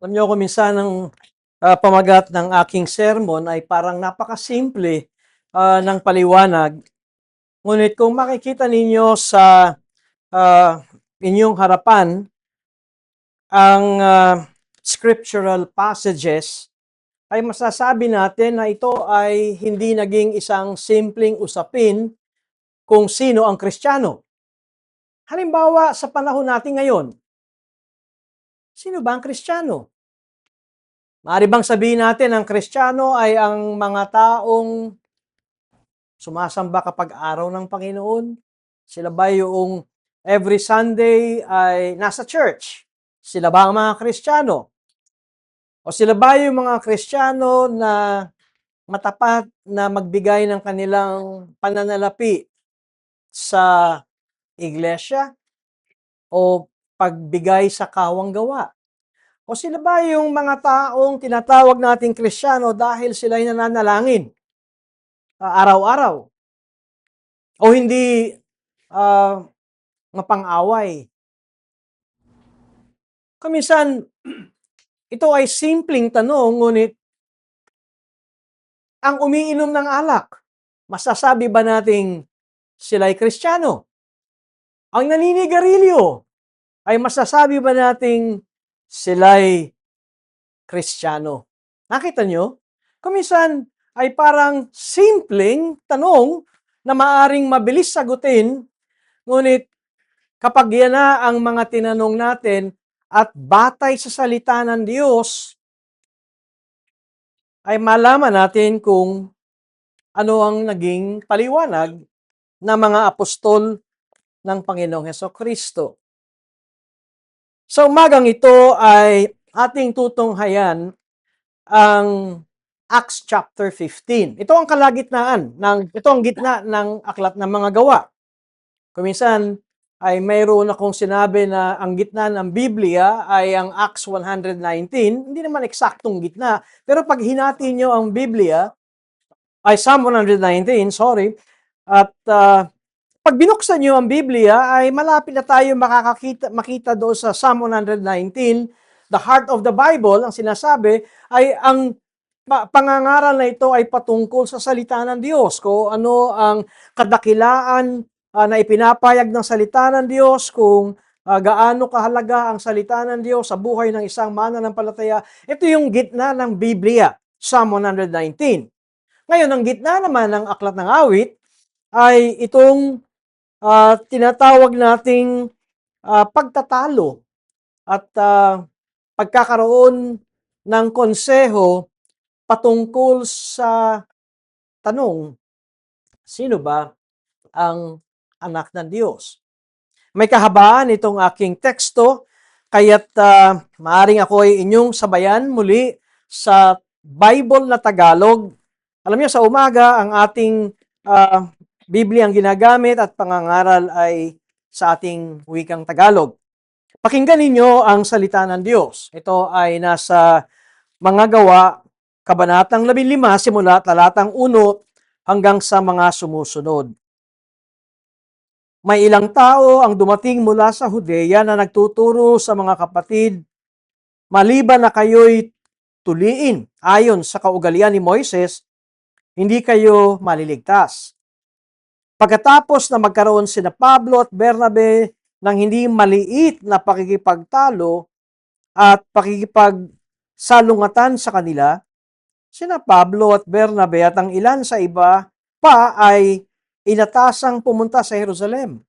Alam niyo kung minsan ang pamagat ng aking sermon ay parang napakasimple ng paliwanag. Ngunit kung makikita ninyo sa ah, inyong harapan ang scriptural passages, ay masasabi natin na ito ay hindi naging isang simpleng usapin kung sino ang Kristiyano. Halimbawa, sa panahon natin ngayon, sino ba ang Kristiyano? Maaari bang sabihin natin ang Kristiyano ay ang mga taong sumasamba kapag araw ng Panginoon? Sila ba yung every Sunday ay nasa church? Sila ba ang mga Kristiyano? O sila ba yung mga Kristiyano na matapat na magbigay ng kanilang pananalapi sa iglesia o pagbigay sa kawang gawa? O sila ba yung mga taong tinatawag nating Kristiyano dahil sila'y nananalangin araw-araw? O hindi ah, mapang-away? Kaminsan, ito ay simpleng tanong, ngunit ang umiinom ng alak, masasabi ba nating sila'y Kristiyano? Ang naninigarilyo, ay masasabi ba nating sila'y Kristiyano? Nakita nyo? Kuminsan ay parang simpleng tanong na maaring mabilis sagutin, ngunit kapag yan na ang mga tinanong natin at batay sa salita ng Diyos, ay malaman natin kung ano ang naging paliwanag ng mga apostol ng Panginoong Hesukristo. Sa umagang ito ay ating tutunghayan ang Acts chapter 15. Ito ang kalagitnaan ito ang gitna ng aklat ng mga gawa. Kuminsan ay mayroon akong sinabi na ang gitna ng Biblia ay ang Acts 119. Hindi naman eksaktong gitna, pero pag hinati nyo ang Biblia, ay Psalm 119, sorry, at pag binuksan nyo ang Biblia, ay malapit na tayo makita doon sa Psalm 119, the heart of the Bible, ang sinasabi, ay ang pangangaral na ito ay patungkol sa salita ng Diyos, kung ano ang kadakilaan na ipinapayag ng salita ng Diyos, kung gaano kahalaga ang salita ng Diyos sa buhay ng isang mananampalataya. Ito yung gitna ng Biblia, Psalm 119. Ngayon, ang gitna naman ng aklat ng awit ay itong tinatawag nating pagtatalo at pagkakaroon ng konseho patungkol sa tanong, sino ba ang anak ng Diyos? May kahabaan itong aking teksto, kaya't maaring ako ay inyong sabayan muli sa Bible na Tagalog. Alam niyo, sa umaga, ang ating Biblia ang ginagamit at pangangaral ay sa ating wikang Tagalog. Pakinggan ninyo ang salita ng Diyos. Ito ay nasa Mga Gawa, Kabanatang 15, simula talatang 1 hanggang sa mga sumusunod. May ilang tao ang dumating mula sa Judea na nagtuturo sa mga kapatid, maliban na kayo'y tuliin ayon sa kaugalian ni Moises, hindi kayo maliligtas. Pagkatapos na magkaroon sina Pablo at Bernabe ng hindi maliit na pakikipagtalo at pakikipagsalungatan sa kanila, sina Pablo at Bernabe at ang ilan sa iba pa ay inatasang pumunta sa Jerusalem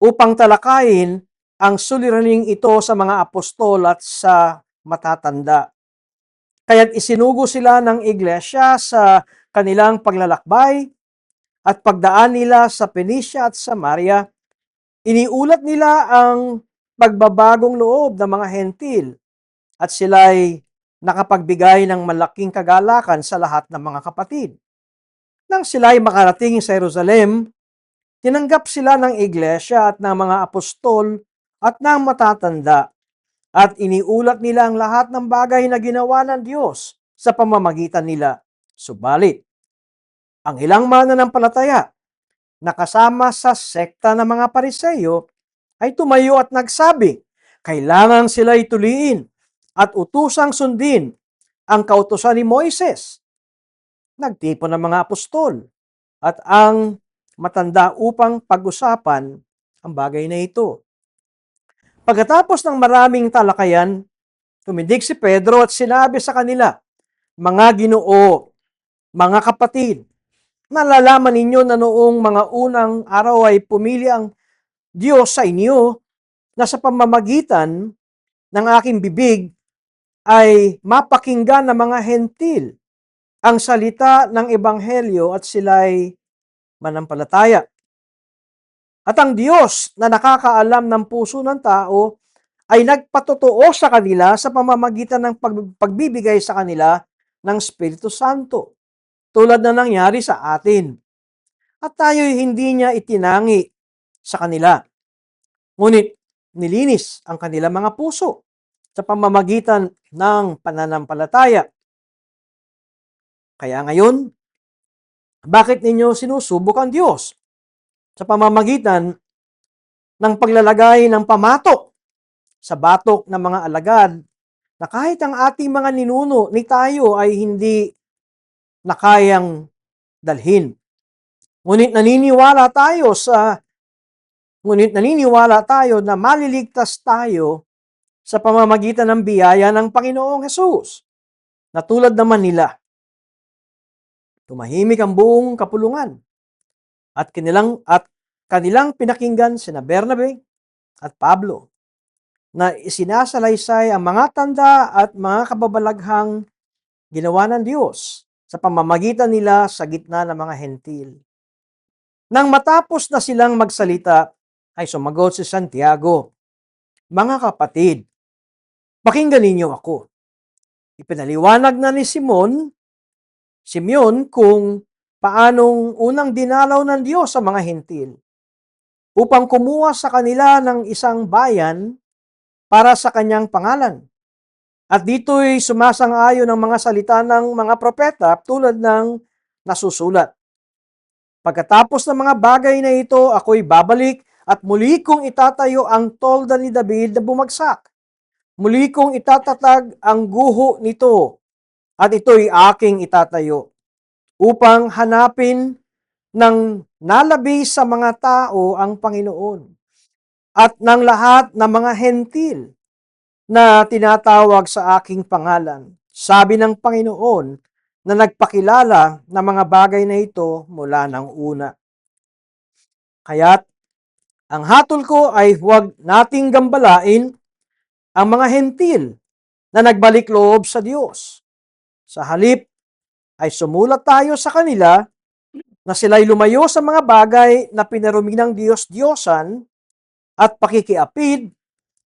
upang talakayin ang suliraning ito sa mga apostol at sa matatanda. Kaya't isinugo sila ng iglesia sa kanilang paglalakbay at pagdaan nila sa Phoenicia at Samaria. Iniulat nila ang pagbabagong loob ng mga hentil at sila'y nakapagbigay ng malaking kagalakan sa lahat ng mga kapatid. Nang sila'y makarating sa Jerusalem, tinanggap sila ng iglesia at ng mga apostol at ng matatanda at iniulat nila ang lahat ng bagay na ginawa ng Diyos sa pamamagitan nila. Subalit, ang ilang mananampalataya na kasama sa sekta ng mga Pariseyo ay tumayo at nagsabi, kailangan sila'y tuliin at utusang sundin ang kautusan ni Moises. Nagtipon ng mga apostol at ang matanda upang pag-usapan ang bagay na ito. Pagkatapos ng maraming talakayan, tumindig si Pedro at sinabi sa kanila, "Mga Ginoo, mga kapatid, nalalaman ninyo na noong mga unang araw ay pumili ang Diyos sa inyo na sa pamamagitan ng aking bibig ay mapakinggan ng mga hentil ang salita ng Ebanghelyo at sila'y manampalataya. At ang Diyos na nakakaalam ng puso ng tao ay nagpatotoo sa kanila sa pamamagitan ng pagbibigay sa kanila ng Espiritu Santo, tulad na nangyari sa atin. At tayo'y hindi niya itinangi sa kanila, ngunit nilinis ang kanilang mga puso sa pamamagitan ng pananampalataya. Kaya ngayon, bakit ninyo sinusubok ang Diyos? Sa pamamagitan ng paglalagay ng pamatok sa batok ng mga alagad na kahit ang ating mga ninuno ni tayo ay hindi na kayang dalhin. Ngunit naniniwala tayo na maliligtas tayo sa pamamagitan ng biyaya ng Panginoong Hesus. Na tulad naman nila, tumahimik ang buong kapulungan at kanilang pinakinggan sina Bernabe at Pablo na isinasalaysay ang mga tanda at mga kababalaghang ginawa ng Diyos sa pamamagitan nila sa gitna ng mga hentil. Nang matapos na silang magsalita, ay sumagot si Santiago, "Mga kapatid, pakinggan ninyo ako." Ipinaliwanag na ni Simeon kung paanong unang dinalaw ng Diyos sa mga hentil upang kumuha sa kanila ng isang bayan para sa kanyang pangalan. At dito'y sumasang-ayon ang mga salita ng mga propeta tulad ng nasusulat. Pagkatapos ng mga bagay na ito, ako'y babalik at muli kong itatayo ang tolda ni David na bumagsak. Muli kong itatatag ang guho nito at ito'y aking itatayo upang hanapin ng nalabi sa mga tao ang Panginoon at ng lahat ng mga hentil na tinatawag sa aking pangalan. Sabi ng Panginoon na nagpakilala ng mga bagay na ito mula ng una. Kaya't ang hatol ko ay huwag nating gambalain ang mga hentil na nagbalik loob sa Diyos. Sa halip ay sumulat tayo sa kanila na sila'y lumayo sa mga bagay na pinarumi ng Diyos-Diyosan at pakikiapid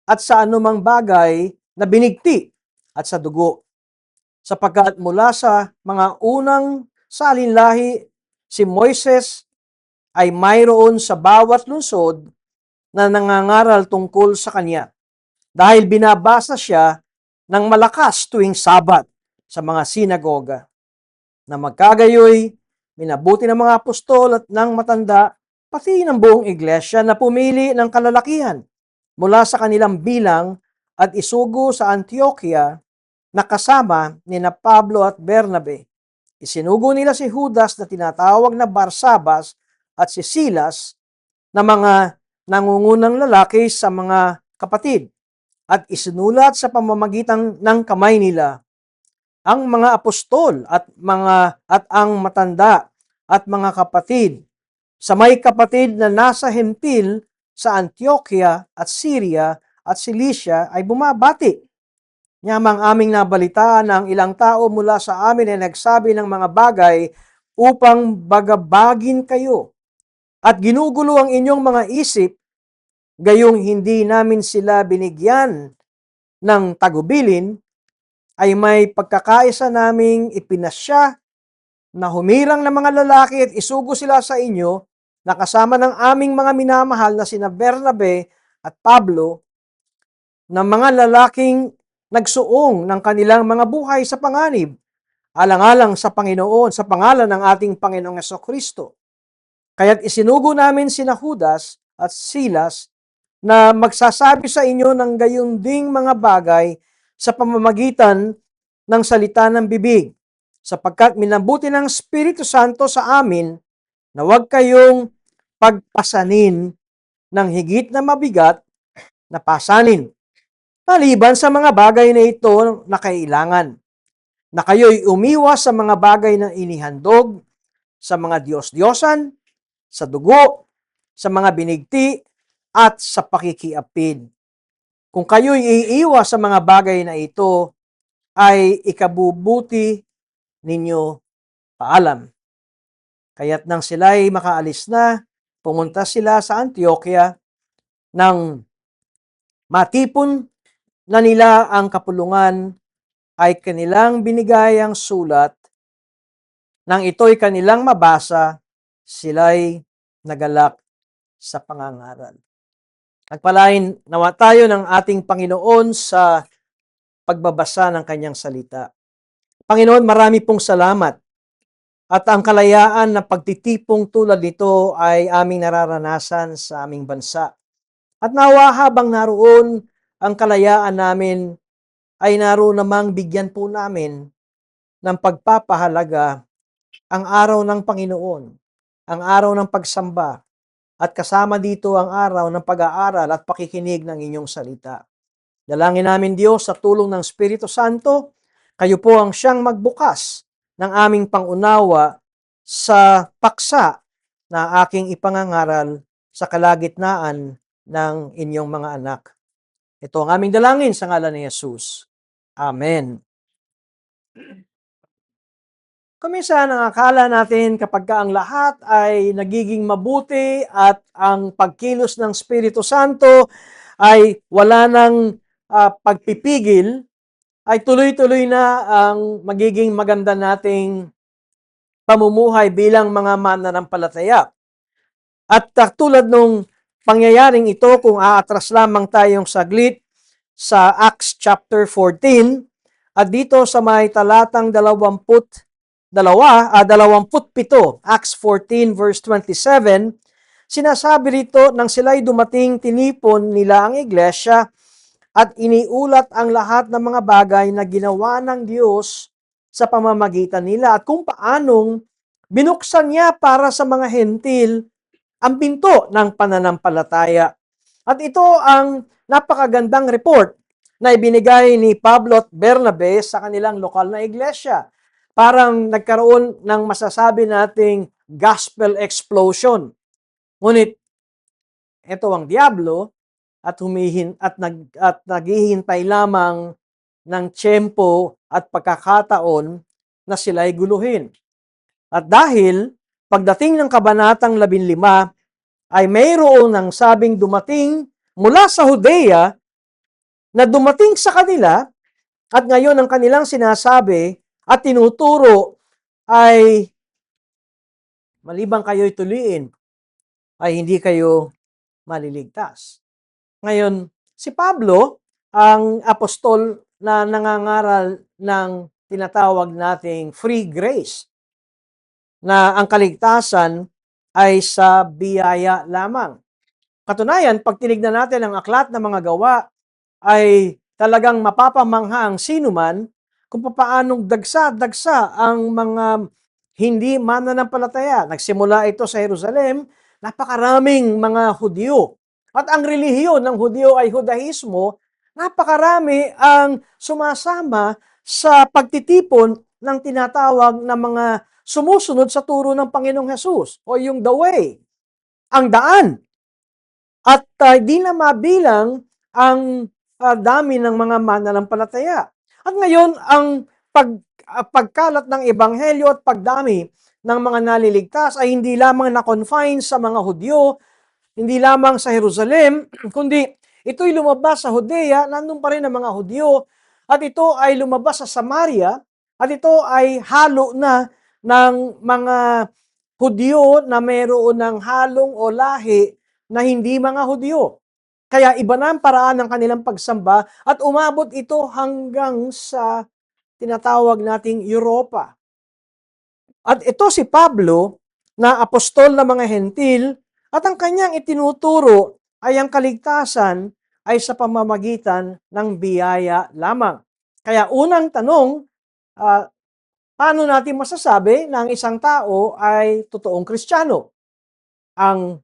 at sa anumang bagay na binigti at sa dugo. Sapagkat mula sa mga unang salinlahi, si Moises ay mayroon sa bawat lungsod na nangangaral tungkol sa kanya dahil binabasa siya ng malakas tuwing Sabat sa mga sinagoga. Na magkagayoy, minabuti ng mga apostol at ng matanda, pati ng buong iglesia na pumili ng kalalakihan mula sa kanilang bilang at isugo sa Antioquia na kasama ni na Pablo at Bernabe. Isinugo nila si Judas na tinatawag na Barsabas at si Silas na mga nangungunang lalaki sa mga kapatid at isinulat sa pamamagitan ng kamay nila ang mga apostol at ang matanda at mga kapatid sa may kapatid na nasa hentil sa Antioquia at Syria at Cilicia ay bumabati. Nyamang aming nabalitaan na ang ilang tao mula sa amin ay nagsabi ng mga bagay upang bagabagin kayo at ginugulo ang inyong mga isip, gayong hindi namin sila binigyan ng tagubilin, ay may pagkakaisa naming ipinasya na humirang ng mga lalaki at isugo sila sa inyo na kasama ng aming mga minamahal na sina Bernabe at Pablo na mga lalaking nagsuong ng kanilang mga buhay sa panganib, alang-alang sa Panginoon, sa pangalan ng ating Panginoong Jesucristo. Kaya't isinugo namin sina Judas at Silas na magsasabi sa inyo ng gayon ding mga bagay sa pamamagitan ng salita ng bibig, sapagkat minabuti ng Espiritu Santo sa amin na huwag kayong pagpasanin ng higit na mabigat na pasanin, maliban sa mga bagay na ito na kailangan, na kayo'y umiwas sa mga bagay na inihandog, sa mga Diyos-Diyosan, sa dugo, sa mga binigti, at sa pakikiapid. Kung kayo'y iiwas sa mga bagay na ito, ay ikabubuti ninyo paalam. Kaya't nang sila'y makaalis na, pumunta sila sa Antioquia nang matipon na nila ang kapulungan ay kanilang binigay ang sulat. Nang ito'y kanilang mabasa, sila'y nagalak sa pangangaral. Nagpalain nawa tayo ng ating Panginoon sa pagbabasa ng kanyang salita. Panginoon, marami pong salamat. At ang kalayaan na pagtitipong tulad nito ay aming nararanasan sa aming bansa. At nawa habang naroon ang kalayaan namin, ay naroon namang bigyan po namin ng pagpapahalaga ang araw ng Panginoon, ang araw ng pagsamba, at kasama dito ang araw ng pag-aaral at pakikinig ng inyong salita. Dalangin namin Diyos sa tulong ng Espiritu Santo, kayo po ang siyang magbukas ng aming pangunawa sa paksa na aking ipangangaral sa kalagitnaan ng inyong mga anak. Ito ang aming dalangin sa ngalan ni Jesus. Amen. Kuminsan ang akala natin kapag ang lahat ay nagiging mabuti at ang pagkilos ng Espiritu Santo ay wala ng pagpipigil, ay tuloy-tuloy na ang magiging maganda nating pamumuhay bilang mga mananampalataya. At tulad nung pangyayaring ito, kung aatras lamang tayong saglit sa Acts chapter 14, at dito sa may talatang 27, Acts 14 verse 27, sinasabi rito, nang sila'y dumating, tinipon nila ang iglesia at iniulat ang lahat ng mga bagay na ginawa ng Diyos sa pamamagitan nila at kung paanong binuksan niya para sa mga hentil ang pinto ng pananampalataya. At ito ang napakagandang report na ibinigay ni Pablo at Bernabe sa kanilang lokal na iglesia. Parang nagkaroon ng masasabi nating gospel explosion. Ngunit ito ang diablo at naghihintay lamang ng tiyempo at pagkakataon na sila'y guluhin. At dahil pagdating ng kabanatang 15 ay mayroon ng sabing dumating mula sa Judea na dumating sa kanila at ngayon ang kanilang sinasabi at tinuturo ay malibang kayo'y tuliin ay hindi kayo maliligtas. Ngayon, si Pablo, ang apostol na nangangaral ng tinatawag nating free grace, na ang kaligtasan ay sa biyaya lamang. Katunayan, pag tinignan natin ang aklat ng mga gawa, ay talagang mapapamangha ang sinuman kung paanong dagsa-dagsa ang mga hindi mananampalataya. Nagsimula ito sa Jerusalem, napakaraming mga Hudyo. At ang relihiyon ng Hudyo ay Judaismo, napakarami ang sumasama sa pagtitipon ng tinatawag na mga sumusunod sa turo ng Panginoong Hesus o yung the way, ang daan. At di na mabilang ang dami ng mga mananampalataya. At ngayon, ang pagkalat ng ebanghelyo at pagdami ng mga naliligtas ay hindi lamang na-confine sa mga Hudyo, hindi lamang sa Jerusalem, kundi ito'y lumabas sa Judea, nandun pa rin ang mga Hudyo, at ito ay lumabas sa Samaria, at ito ay halo na ng mga Hudyo na mayroon ng halong o lahi na hindi mga Hudyo. Kaya iba na ang paraan ng kanilang pagsamba at umabot ito hanggang sa tinatawag nating Europa. At ito si Pablo na apostol ng mga hentil at ang kanyang itinuturo ay ang kaligtasan ay sa pamamagitan ng biyaya lamang. Kaya unang tanong, ah, paano natin masasabi na ang isang tao ay totoong Kristiyano? Ang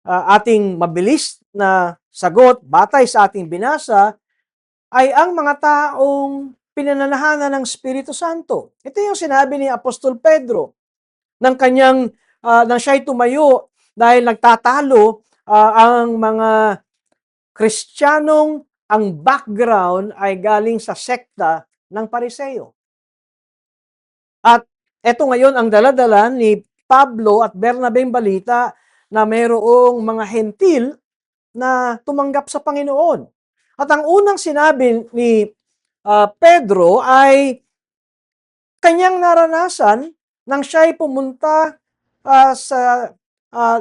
ating mabilis na sagot batay sa ating binasa ay ang mga taong pinananahanan ng Espiritu Santo. Ito yung sinabi ni Apostol Pedro ng kanyang nang siya'y tumayo dahil nagtatalo ang mga Kristiyanong ang background ay galing sa sekta ng Pariseo. At eto ngayon ang dala-dala ni Pablo at Bernabeng balita na mayroong mga hentil na tumanggap sa Panginoon. At ang unang sinabi ni Pedro ay kanyang naranasan nang siya'y pumunta sa ah,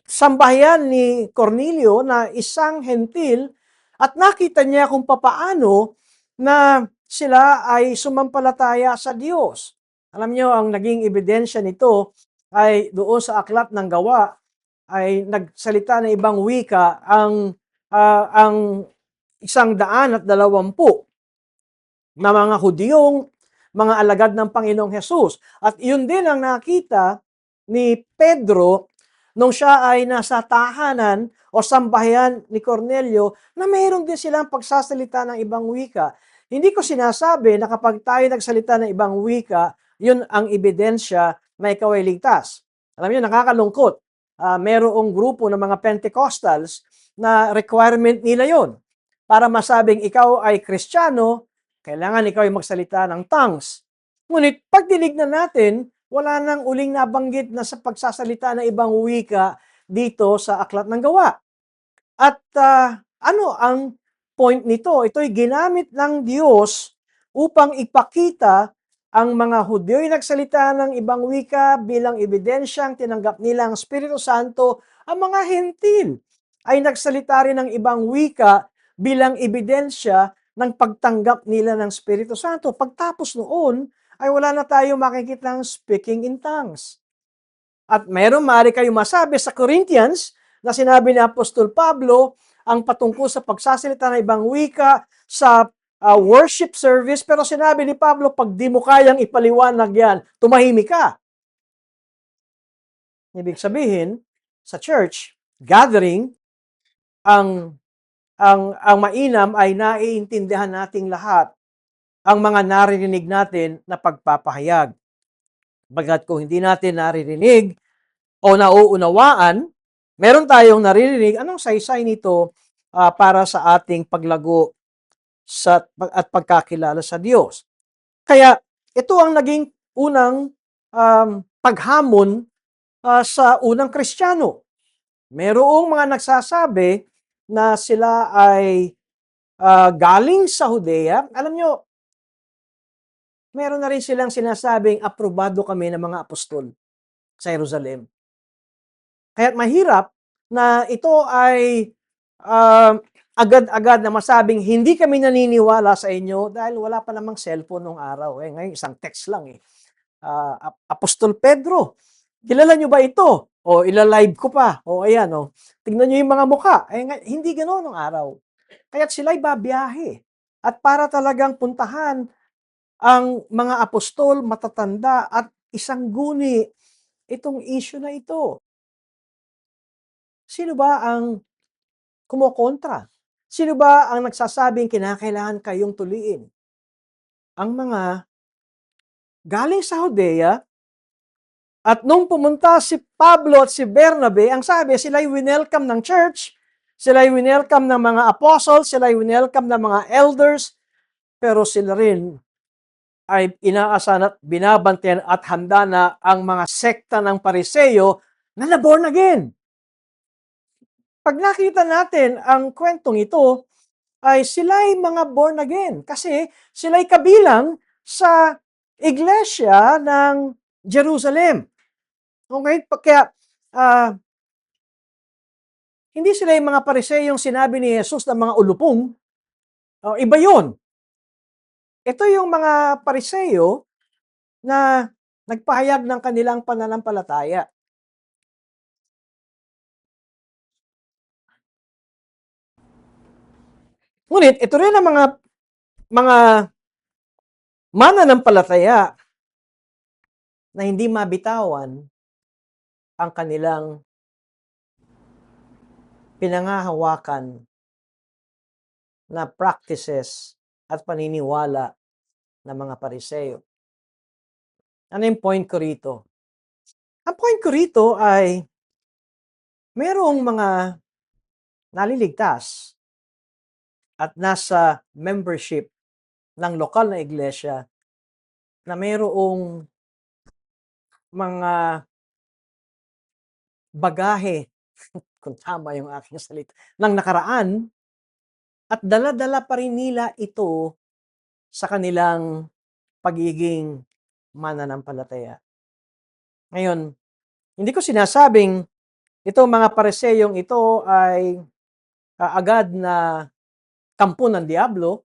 sambahayan ni Cornelio na isang hentil at nakita niya kung papaano na sila ay sumampalataya sa Diyos. Alam niyo, ang naging ebidensya nito ay doon sa aklat ng gawa ay nagsalita ng ibang wika ang 120 na mga Hudiyong mga alagad ng Panginoong Hesus. At yun din ang nakita ni Pedro nung siya ay nasa tahanan o sambahayan ni Cornelio na mayroon din silang pagsasalita ng ibang wika. Hindi ko sinasabi na kapag tayo nagsalita ng ibang wika, yun ang ebidensya na ikaw ay ligtas. Alam niyo, nakakalungkot. Mayroong grupo ng mga Pentecostals na requirement nila yon para masabing ikaw ay Kristiyano, kailangan ikaw ay magsalita ng tongues. Ngunit pag dinignan natin, wala nang uling nabanggit na sa pagsasalita ng ibang wika dito sa Aklat ng Gawa. At ano ang point nito? Ito'y ginamit ng Diyos upang ipakita ang mga Hudyo'y nagsalita ng ibang wika bilang ebidensyang tinanggap nila ang Espiritu Santo. Ang mga Hentil ay nagsalita rin ng ibang wika bilang ebidensya ng pagtanggap nila ng Espiritu Santo. Pagtapos noon, ay wala na tayo makikita ng speaking in tongues. At mayroon maaari kayo masabi sa Corinthians na sinabi ni Apostol Pablo ang patungkol sa pagsasalita ng ibang wika sa worship service, pero sinabi ni Pablo, pag di mo kayang ipaliwanag yan, tumahimik ka. Ibig sabihin, sa church, gathering, ang mainam ay naiintindihan nating lahat ang mga naririnig natin na pagpapahayag. Bagat kung hindi natin naririnig o nauunawaan, meron tayong naririnig, anong saysay nito para sa ating paglago at pagkakilala sa Diyos. Kaya ito ang naging unang paghamon sa unang Kristiyano. Merong mga nagsasabi na sila ay galing sa Judea. Alam nyo, meron na rin silang sinasabing aprobado kami ng mga apostol sa Jerusalem. Kaya't mahirap na ito ay agad-agad na masabing hindi kami naniniwala sa inyo dahil wala pa namang cellphone nung araw. Ngayon, isang text lang eh. Apostol Pedro, kilala nyo ba ito? O ilalive ko pa. O ayan, o. Tingnan nyo yung mga mukha. Hindi ganoon nung araw. Kaya't sila'y babiyahe. At para talagang puntahan ang mga apostol, matatanda at isang guni itong issue na ito. Sino ba ang kumokontra? Sino ba ang nagsasabing kinakailangan kayong tuliin? Ang mga galing sa Judea at nung pumunta si Pablo at si Bernabe, ang sabi, sila'y winelcome ng church, sila'y winelcome ng mga apostles, sila'y winelcome ng mga elders, pero sila rin ay inaasahan at binabantayan at handa na ang mga sekta ng Pariseo na na-born again. Pag nakita natin ang kwentong ito, ay sila'y mga born again kasi sila'y kabilang sa iglesia ng Jerusalem. Okay? Kaya hindi sila yung mga Pariseyong sinabi ni Jesus na mga ulupong. Iba yon. Ito yung mga Pariseyo na nagpahayag ng kanilang pananampalataya. Ngunit ito rin ang mga mga mananampalataya na hindi mabitawan ang kanilang pinanghahawakan na practices at paniniwala ng mga Pariseo. Ano yung point ko rito? Ang point ko rito ay merong mga naliligtas at nasa membership ng lokal na iglesia na mayroong mga bagahe, kung tama yung aking salita, ng nakaraan at dala-dala pa rin nila ito sa kanilang pagiging mananampalataya. Ngayon, hindi ko sinasabing itong mga pariseyong ito ay agad na kampo ng Diablo.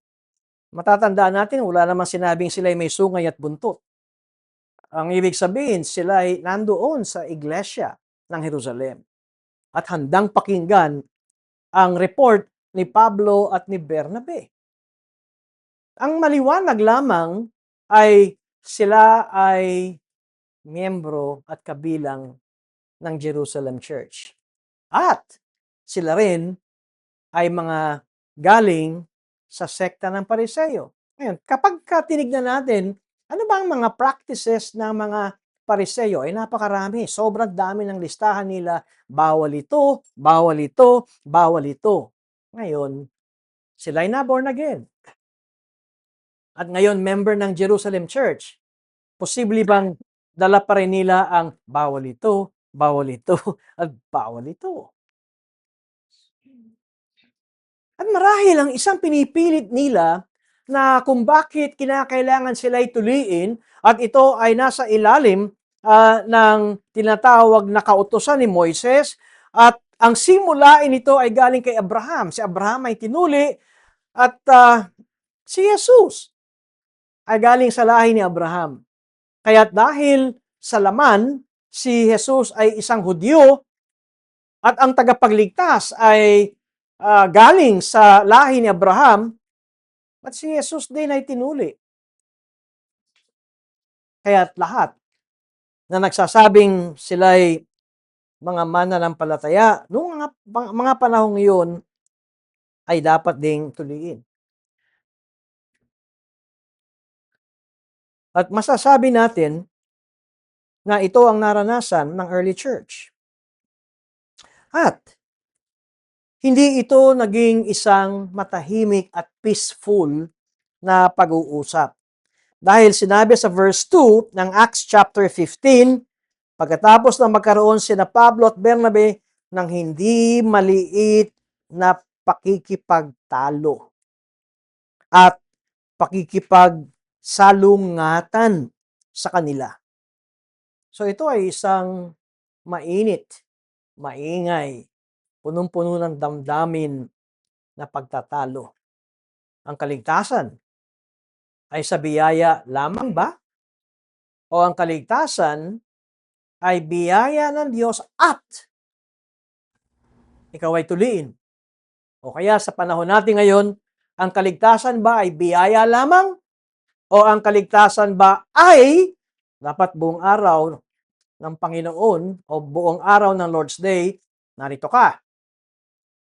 Matatandaan natin, wala namang sinabing sila ay may sungay at buntot. Ang ibig sabihin, sila ay nandoon sa iglesia ng Jerusalem at handang pakinggan ang report ni Pablo at ni Bernabe. Ang maliwanag lamang ay sila ay miyembro at kabilang ng Jerusalem Church. At sila rin ay mga galing sa sekta ng Pariseo. Ngayon, kapag tinignan natin, ano ba ang mga practices ng mga Pariseo? Ay napakarami. Sobrang dami ng listahan nila. Bawal ito, bawal ito, bawal ito. Ngayon, sila ay na-born again. At ngayon, member ng Jerusalem Church. Posible bang dala pa rin nila ang bawal ito, at bawal ito? At marahil ang isang pinipilit nila na kung bakit kinakailangan sila'y tuliin at ito ay nasa ilalim ng tinatawag na kautusan ni Moises at ang simulain nito ay galing kay Abraham. Si Abraham ay tinuli at si Jesus ay galing sa lahi ni Abraham. Kaya dahil sa laman, si Jesus ay isang Hudyo at ang tagapagligtas ay galing sa lahi ni Abraham at si Jesus din ay tinuli. Kaya't lahat na nagsasabing sila'y mga mananampalataya, noong mga panahong iyon ay dapat ding tuliin. At masasabi natin na ito ang naranasan ng early church. At hindi ito naging isang matahimik at peaceful na pag-uusap. Dahil sinabi sa verse 2 ng Acts chapter 15, pagkatapos na magkaroon sina Pablo at Bernabe ng hindi maliit na pakikipagtalo at pakikipagsalungatan sa kanila. So ito ay isang mainit, maingay, punong-puno ng damdamin na pagtatalo. Ang kaligtasan ay sa biyaya lamang ba? O ang kaligtasan ay biyaya ng Diyos at ikaw ay tuliin? O kaya sa panahon natin ngayon, ang kaligtasan ba ay biyaya lamang? O ang kaligtasan ba ay dapat buong araw ng Panginoon o buong araw ng Lord's Day, narito ka?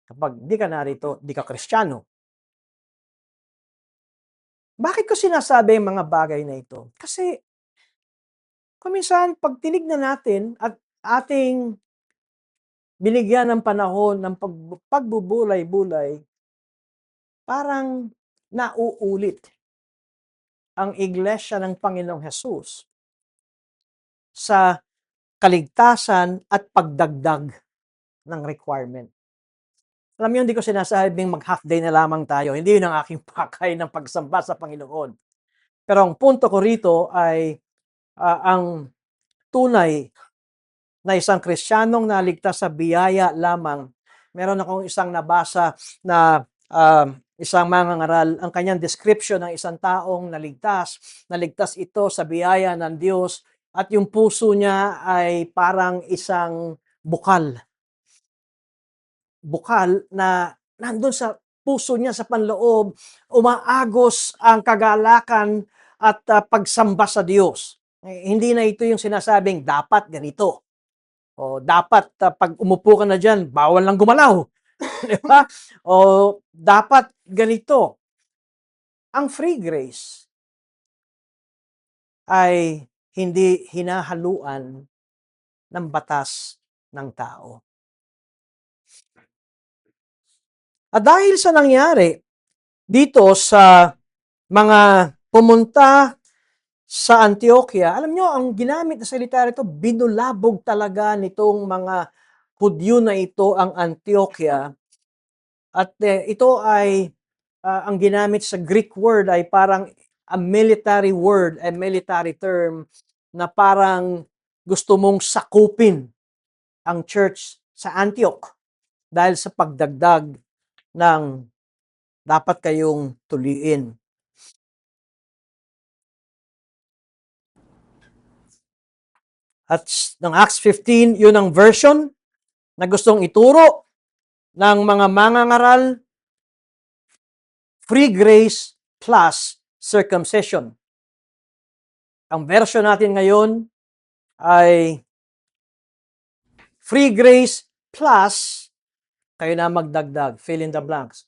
Kapag di ka narito, di ka Kristiyano. Bakit ko sinasabi ang mga bagay na ito? Kasi kuminsan pag tinignan natin at ating binigyan ng panahon ng pagbubulay-bulay, parang nauulit ang iglesia ng Panginoong Hesus sa kaligtasan at pagdagdag ng requirement. Alam niyo, hindi ko sinasabing mag-half day na lamang tayo. Hindi yun ang aking pakay ng pagsamba sa Panginoon. Pero ang punto ko rito ay ang tunay na isang Kristiyanong naligtas sa biyaya lamang. Meron akong isang nabasa na isang mangangaral, ang kanyang description ng isang taong naligtas ito sa biyaya ng Diyos at yung puso niya ay parang isang bukal na nandun sa puso niya sa panloob, umaagos ang kagalakan at pagsamba sa Diyos. Hindi na ito yung sinasabing dapat ganito. O dapat pag umupo ka na diyan, bawal lang gumalaw. Di ba? O dapat ganito. Ang free grace ay hindi hinahaluan ng batas ng tao. At dahil sa nangyari dito sa mga pumunta sa Antioquia, alam nyo, ang ginamit na salita rito, binulabog talaga nitong mga Hudyo na ito ang Antioquia. At ito ay, ang ginamit sa Greek word ay parang a military word, a military term, na parang gusto mong sakupin ang church sa Antioch dahil sa pagdagdag ng dapat kayong tuliin. At ng Acts 15, yun ang version na gustong ituro ng mga mangangaral, free grace plus circumcision. Ang version natin ngayon ay free grace plus, kayo na magdagdag, fill in the blanks.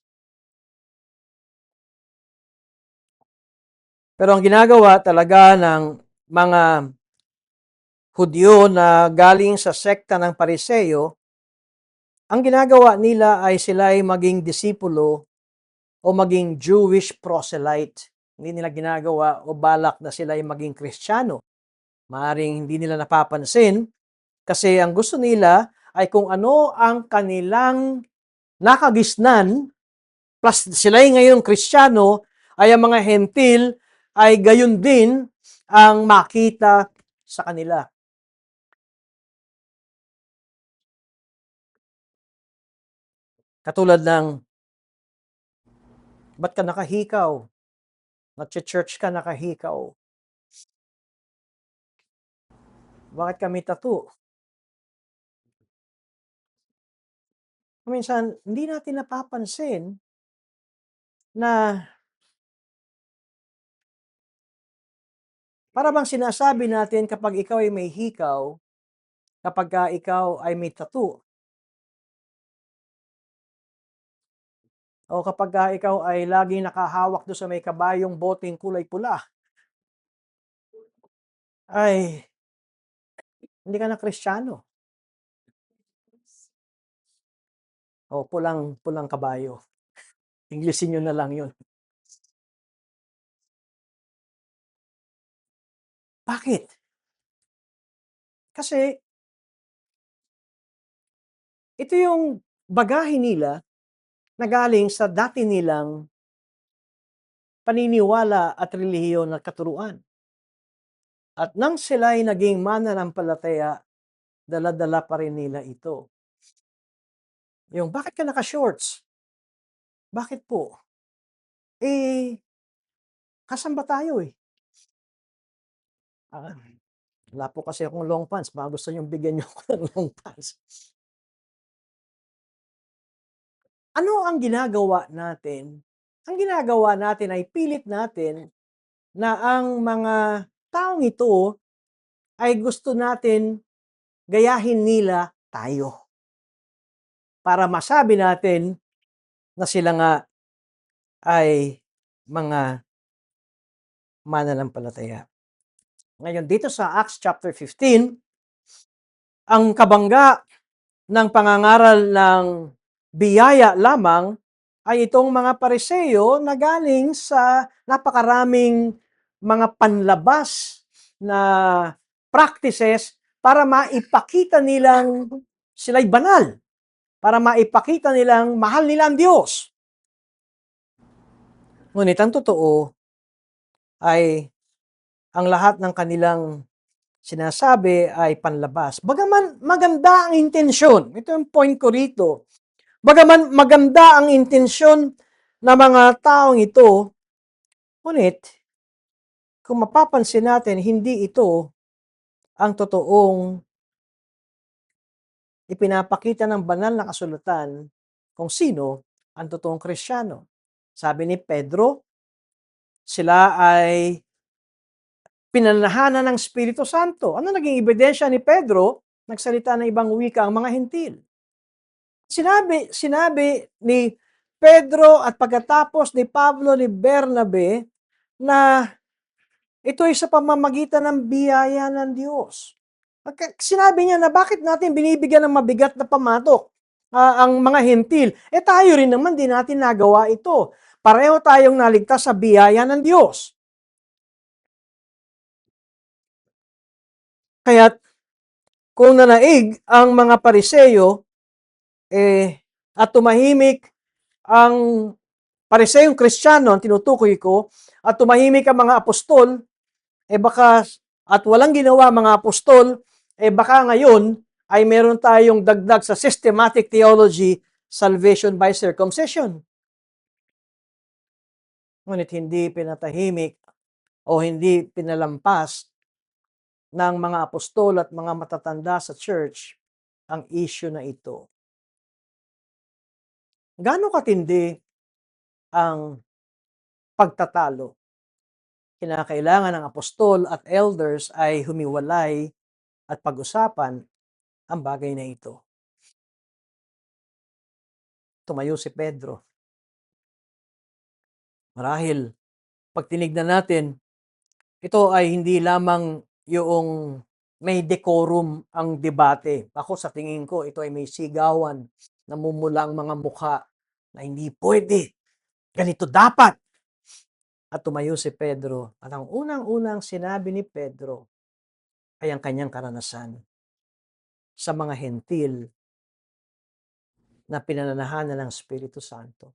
Pero ang ginagawa talaga ng mga Hudyo na galing sa sekta ng Pariseo, ang ginagawa nila ay sila ay maging disipulo o maging Jewish proselyte. Hindi nila ginagawa o balak na sila ay maging Kristiyano. Maaring hindi nila napapansin kasi ang gusto nila ay kung ano ang kanilang nakagisnan, plus sila ay ngayon Kristiyano, ay ang mga hentil ay gayon din ang makita sa kanila. Katulad ng, ba't ka nakahikaw? Nag-church ka nakahikaw? Bakit kami tattoo? Minsan, hindi natin napapansin na para bang sinasabi natin kapag ikaw ay may hikaw, kapag ikaw ay may tattoo, o kapag ikaw ay laging nakahawak doon sa may kabayong boteng kulay pula, ay hindi ka na Kristiyano. O pulang kabayo. Englishin nyo na lang yun. Bakit? Kasi ito yung bagahe nila na galing sa dati nilang paniniwala at relihiyon at katuruan. At nang sila ay naging mananampalataya, dala-dala pa rin nila ito. Yung, bakit ka naka-shorts? Bakit po? Kasamba tayo eh. Wala po kasi akong long pants. Baka gusto niyong bigyan niyo ako ng long pants. Ano ang ginagawa natin? Ang ginagawa natin ay pilit natin na ang mga taong ito ay gusto natin gayahin nila tayo. Para masabi natin na sila nga ay mga mananampalataya. Ngayon, dito sa Acts chapter 15, ang kabangga ng pangangaral ng biyaya lamang ay itong mga Pariseo na galing sa napakaraming mga panlabas na practices para maipakita nilang sila'y banal, para maipakita nilang mahal nila ang Diyos. Ngunit ang totoo ay ang lahat ng kanilang sinasabi ay panlabas. Bagaman maganda ang intensyon, ito yung point ko rito. Bagaman maganda ang intensyon ng mga taong ito, ngunit kung mapapansin natin, hindi ito ang totoong ipinapakita ng banal na kasulatan kung sino ang totoong Kristiyano. Sabi ni Pedro, sila ay pinananahanan ng Espiritu Santo. Ano naging ebidensya ni Pedro? Nagsalita ng ibang wika ang mga hentil. Sinabi ni Pedro at pagkatapos ni Pablo ni Bernabe na ito ay sa pamamagitan ng biyaya ng Diyos. Sinabi niya na bakit natin binibigyan ng mabigat na pamatok ang mga hentil? Tayo rin naman din natin nagawa ito. Pareho tayong naligtas sa biyaya ng Diyos. Kaya kung nanaig ang mga Pariseyo at tumahimik ang Pariseyong Kristiyano, ang tinutukoy ko, at tumahimik ang mga apostol, baka, at walang ginawa mga apostol, baka ngayon ay meron tayong dagdag sa systematic theology, salvation by circumcision. Ngunit hindi pinatahimik o hindi pinalampas ng mga apostol at mga matatanda sa church ang issue na ito. Gaano katindi ang pagtatalo? Kinakailangan ng apostol at elders ay humiwalay at pag-usapan ang bagay na ito. Tumayo si Pedro. Marahil, pag tinignan natin, ito ay hindi lamang yung may decorum ang debate. Ako sa tingin ko, ito ay may sigawan, namumula ang mga mukha na hindi pwede. Ganito dapat. At tumayo si Pedro. At ang unang-unang sinabi ni Pedro ay ang kanyang karanasan sa mga hentil na pinananahanan ng Espiritu Santo.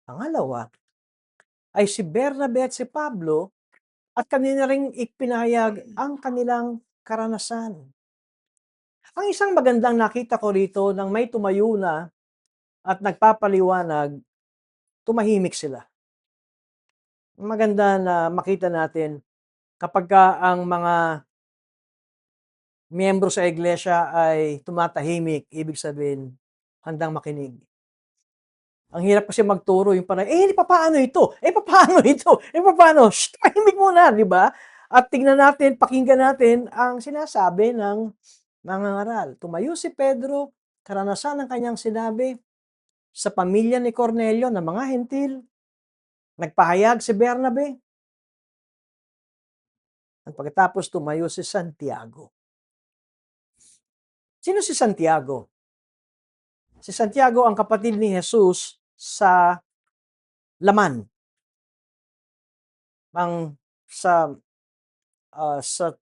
Pangalawa ay si Bernabe at si Pablo at kanina ring ipinahayag ang kanilang karanasan. Ang isang magandang nakita ko rito nang may tumayo na at nagpapaliwanag, tumahimik sila. Maganda na makita natin kapag ang mga miyembro sa iglesia ay tumatahimik, ibig sabihin, handang makinig. Ang hirap kasi magturo yung parang, paano ito? Paano ito? Paano? Shh, tahimik muna, di ba? At tingnan natin, pakinggan natin ang sinasabi ng mga ngaral. Tumayo si Pedro, karanasan ng kanyang sinabi sa pamilya ni Cornelio na mga hentil. Nagpahayag si Bernabe. At pagkatapos tumayo si Santiago. Sino si Santiago? Si Santiago ang kapatid ni Jesus sa laman. Sa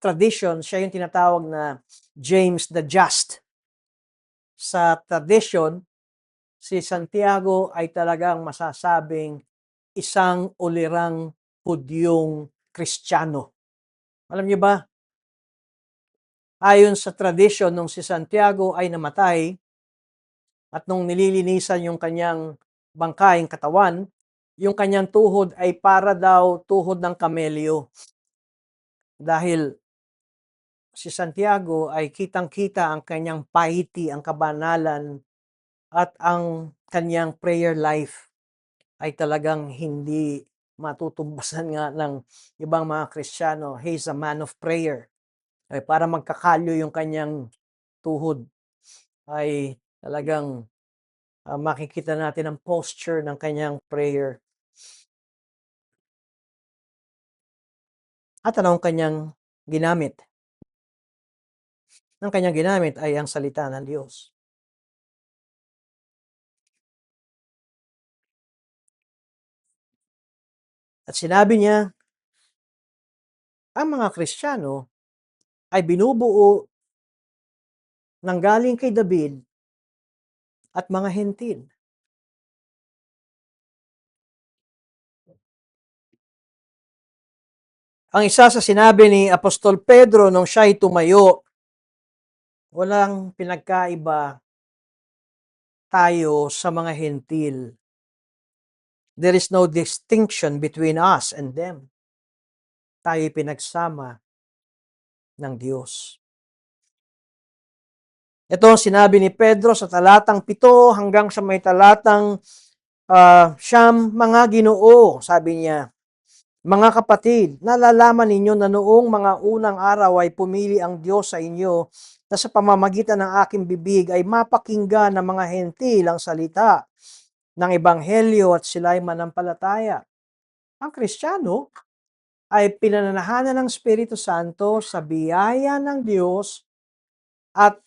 tradition, siya yung tinatawag na James the Just. Sa tradition, si Santiago ay talagang masasabing isang ulirang Hudyong Kristiyano. Alam niyo ba, ayon sa tradition, nung si Santiago ay namatay at nung nililinisan yung kanyang bangkayeng katawan, yung kanyang tuhod ay para daw tuhod ng kamelyo. Dahil si Santiago ay kitang-kita ang kanyang piety, ang kabanalan, at ang kanyang prayer life ay talagang hindi matutumbasan nga ng ibang mga Kristiyano. He's a man of prayer. Para magkakalyo yung kanyang tuhod, ay talagang makikita natin ang posture ng kanyang prayer. At anong kanyang ginamit? Ang kanyang ginamit ay ang salita ng Diyos. At sinabi niya, ang mga Kristiyano ay binubuo ng galing kay David at mga hentil. Ang isa sa sinabi ni Apostol Pedro nung siya'y tumayo, walang pinagkaiba tayo sa mga hentil. There is no distinction between us and them. Tayo'y pinagsama ng Diyos. Ito ang sinabi ni Pedro sa talatang 7 hanggang sa may talatang 9, mga Ginoo, sabi niya, mga kapatid, nalalaman ninyo na noong mga unang araw ay pumili ang Diyos sa inyo na sa pamamagitan ng aking bibig ay mapakinggan ng mga hentil ang salita ng Ebanghelyo at sila'y manampalataya. Ang Kristiyano ay pinananahanan ng Espiritu Santo sa biyaya ng Diyos at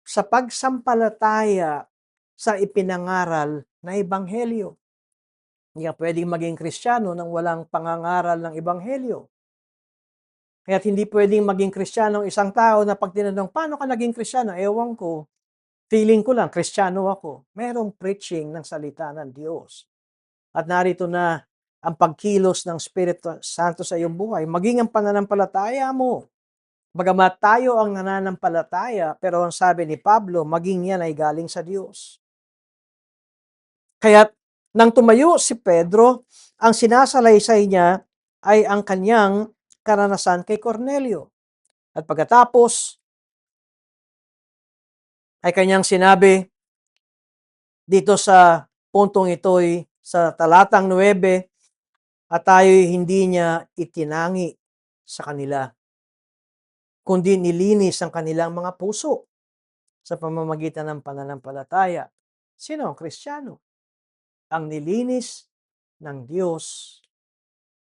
sa pagsampalataya sa ipinangaral na Ebanghelyo. Hindi ka pwedeng maging Kristiyano nang walang pangangaral ng Ebanghelyo. Kaya't hindi pwedeng maging Kristiyano ang isang tao na pag tinanong, paano ka naging Kristiyano? Ewan ko. Feeling ko lang, Kristiyano ako. Merong preaching ng salita ng Diyos. At narito na ang pagkilos ng Espiritu Santo sa iyong buhay, maging ang pananampalataya mo. Bagamat tayo ang nananampalataya, pero ang sabi ni Pablo, maging yan ay galing sa Diyos. Kaya't nang tumayo si Pedro, ang sinasalaysay niya ay ang kanyang karanasan kay Cornelio. At pagkatapos ay kanyang sinabi dito sa puntong ito'y sa talatang 9, at tayo'y hindi niya itinangi sa kanila, kundi nilinis ang kanilang mga puso sa pamamagitan ng pananampalataya. Sino ang Kristiyano? Ang nilinis ng Diyos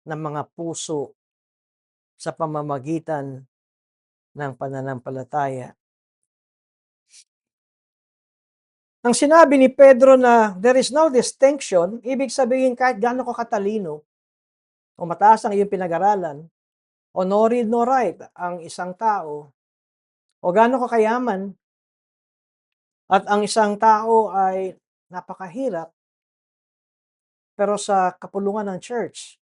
ng mga puso sa pamamagitan ng pananampalataya. Ang sinabi ni Pedro na there is no distinction, ibig sabihin kahit gaano ka katalino o mataas ang iyong pinag-aralan, o no read no write ang isang tao, o gaano ka kayaman, at ang isang tao ay napakahirap, pero sa kapulungan ng church,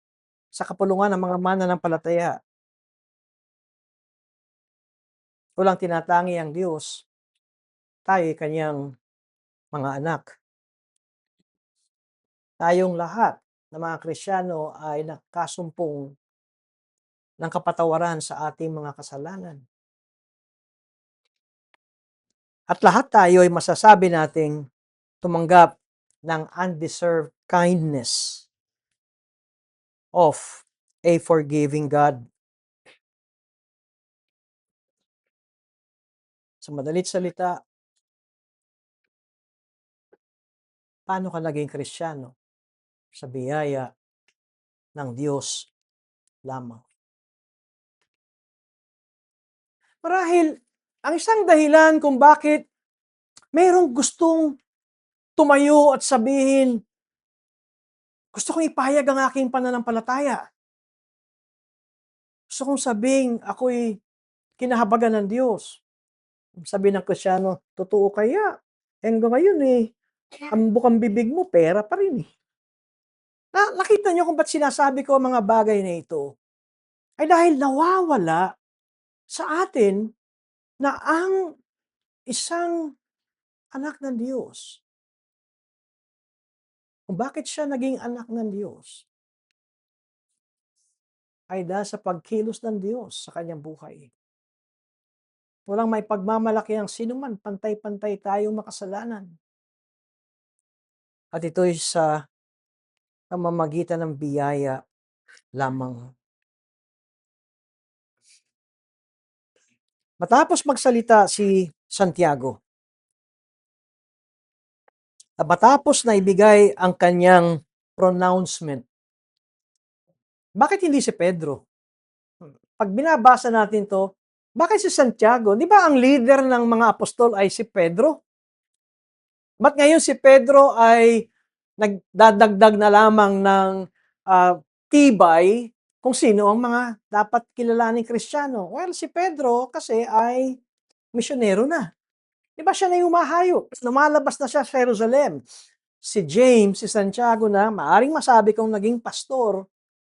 sa kapulungan ng mga mananampalataya, walang tinatangi ang Diyos, tayo ay kanyang mga anak. Tayong lahat na mga Kristiyano ay nakasumpong ng kapatawaran sa ating mga kasalanan. At lahat tayo ay masasabi nating tumanggap ng undeserved kindness of a forgiving God. Sa madalit salita, paano ka naging Kristiyano? Sa biyaya ng Diyos lamang. Marahil, ang isang dahilan kung bakit mayroong gustong tumayo at sabihin, gusto kong ipahayag ang aking pananampalataya. Gusto kong sabing ako'y kinahabagan ng Diyos. Sabi ng Kristiyano, totoo kaya? Hanggang ngayon ang bukang bibig mo, pera pa rin . Nakita niyo kung ba't sinasabi ko ang mga bagay na ito? Ay dahil nawawala sa atin na ang isang anak ng Diyos, kung bakit siya naging anak ng Diyos, ay dahil sa pagkilos ng Diyos sa kanyang buhay. Walang may pagmamalaki ang sinuman, pantay-pantay tayong makasalanan. At ito'y sa pamamagitan ng biyaya lamang. Matapos magsalita si Santiago, at matapos na ibigay ang kanyang pronouncement, bakit hindi si Pedro? Pag binabasa natin to, bakit si Santiago? Di ba ang leader ng mga apostol ay si Pedro? Ba't ngayon si Pedro ay nagdadagdag na lamang ng tibay kung sino ang mga dapat kilalaning Kristiyano? Well, si Pedro kasi ay misyonero na. Di ba siya na yung humahayo? Lumalabas na siya sa Jerusalem. Si James, si Santiago na, maaring masabi kong naging pastor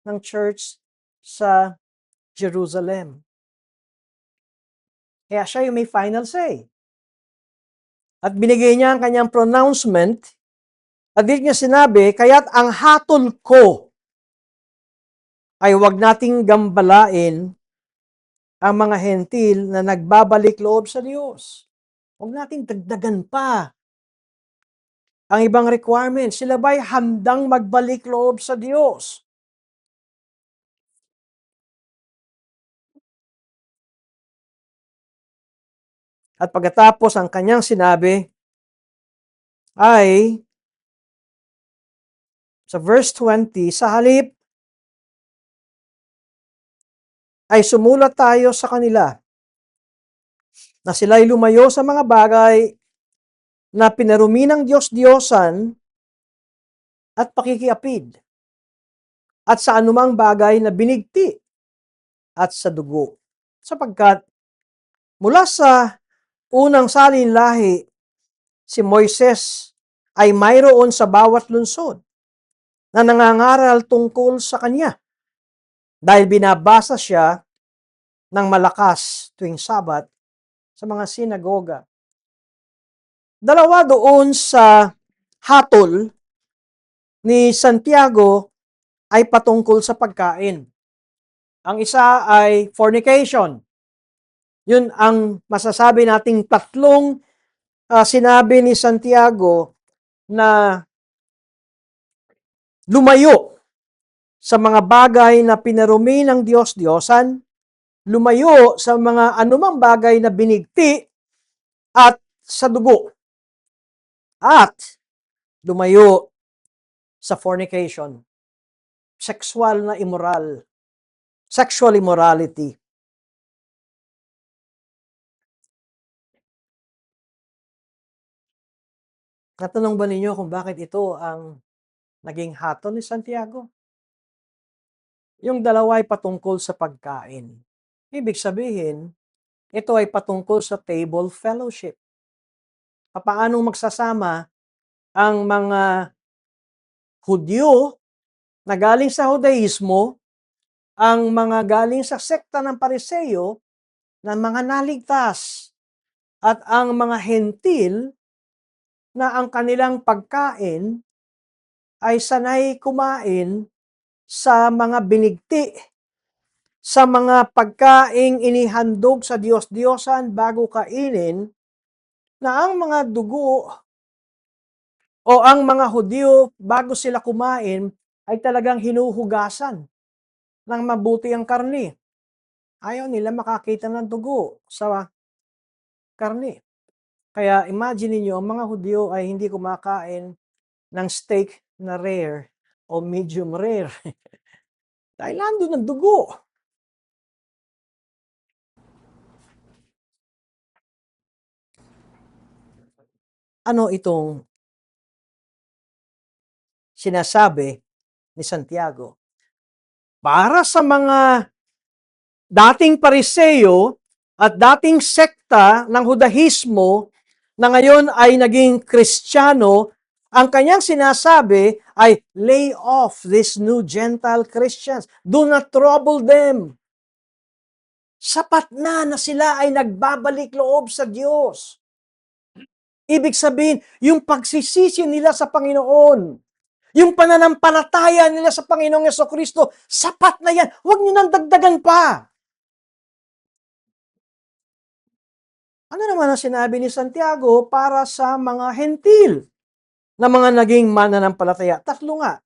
ng church sa Jerusalem. Kaya siya yung may final say. At binigay niya ang kanyang pronouncement, at dito niya sinabi, kaya't ang hatol ko ay huwag nating gambalain ang mga hentil na nagbabalik loob sa Diyos. Huwag nating dagdagan pa ang ibang requirements. Sila ba'y handang magbalik loob sa Diyos? At pagkatapos ang kanyang sinabi ay sa verse 20, sa halip ay sumulat tayo sa kanila na sila'y lumayo sa mga bagay na pinarumi ng Diyos-Diyosan at pakikiapid at sa anumang bagay na binigti at sa dugo. Sapagkat mula sa unang salinlahi, si Moises ay mayroon sa bawat lungsod na nangangaral tungkol sa kanya dahil binabasa siya ng malakas tuwing Sabat sa mga sinagoga. Dalawa doon sa hatol ni Santiago ay patungkol sa pagkain. Ang isa ay fornication. Yun ang masasabi nating tatlong sinabi ni Santiago na lumayo sa mga bagay na pinarumi ng Diyos-Diyosan, lumayo sa mga anumang bagay na binigti at sa dugo, at lumayo sa fornication, sexual sexual immorality. Natanong ba ninyo kung bakit ito ang naging hatol ni Santiago? Yung dalawa ay patungkol sa pagkain. Ibig sabihin, ito ay patungkol sa table fellowship. Paano magsasama ang mga Hudyo na galing sa Judaismo, ang mga galing sa sekta ng Pariseo, na mga naligtas, at ang mga hentil na ang kanilang pagkain ay sanay kumain sa mga binigti, sa mga pagkaing inihandog sa Diyos-Diyosan bago kainin, na ang mga dugo o ang mga Hudyo bago sila kumain ay talagang hinuhugasan ng mabuti ang karne. Ayaw nila makakita ng dugo sa karne. Kaya imagine niyo, ang mga Hudyo ay hindi kumakain ng steak na rare o medium rare. Dahil nandun ang dugo. Ano itong sinasabi ni Santiago? Para sa mga dating Pariseo at dating sekta ng Judaismo na ngayon ay naging Kristiyano, ang kanyang sinasabi ay, lay off these new Gentile Christians. Do not trouble them. Sapat na sila ay nagbabalik loob sa Diyos. Ibig sabihin, yung pagsisisi nila sa Panginoon, yung pananampalataya nila sa Panginoong Yesukristo, sapat na yan. Huwag nyo nang dagdagan pa. Ano naman ang sinabi ni Santiago para sa mga hentil na mga naging mananampalataya? Tatlo nga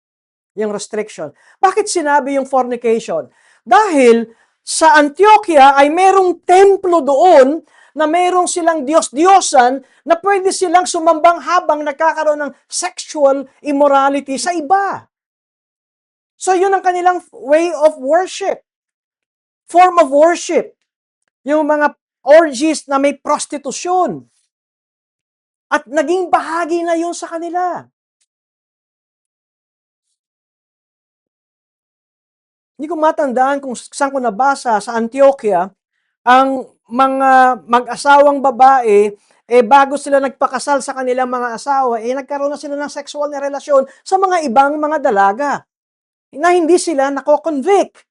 yung restriction. Bakit sinabi yung fornication? Dahil sa Antioquia ay merong templo doon na merong silang Diyos-Diyosan na pwede silang sumambang habang nagkakaroon ng sexual immorality sa iba. So yun ang kanilang way of worship, form of worship. Yung mga orgies na may prostitusyon. At naging bahagi na yun sa kanila. Hindi ko matandaan kung saan ko nabasa sa Antioquia, ang mga mag-asawang babae, bago sila nagpakasal sa kanilang mga asawa, nagkaroon na sila ng sexual na relasyon sa mga ibang mga dalaga na hindi sila nako-convict.